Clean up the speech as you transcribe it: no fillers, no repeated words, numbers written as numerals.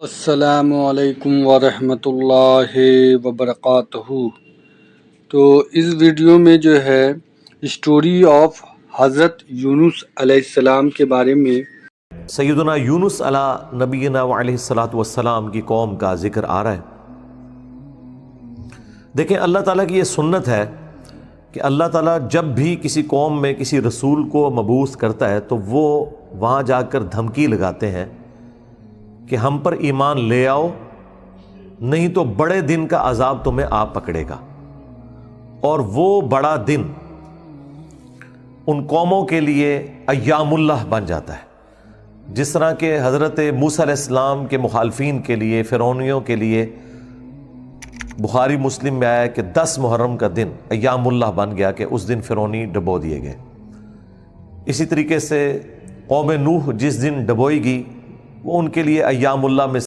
السلام علیکم ورحمۃ اللہ وبرکاتہ۔ تو اس ویڈیو میں جو ہے اسٹوری آف حضرت یونس علیہ السلام کے بارے میں سیدنا یونس علیہ نبینا علیہ السلام کی قوم کا ذکر آ رہا ہے۔ دیکھیں، اللہ تعالیٰ کی یہ سنت ہے کہ اللہ تعالیٰ جب بھی کسی قوم میں کسی رسول کو مبعوث کرتا ہے تو وہ وہاں جا کر دھمکی لگاتے ہیں کہ ہم پر ایمان لے آؤ، نہیں تو بڑے دن کا عذاب تمہیں آ پکڑے گا۔ اور وہ بڑا دن ان قوموں کے لیے ایام اللہ بن جاتا ہے، جس طرح کہ حضرت موسیٰ علیہ السلام کے مخالفین کے لیے، فرعونیوں کے لیے بخاری مسلم میں آیا کہ 10 محرم کا دن ایام اللہ بن گیا کہ اس دن فرعونی ڈبو دیے گئے۔ اسی طریقے سے قوم نوح جس دن ڈبوئی گئی وہ ان کے لیے ایام اللہ میں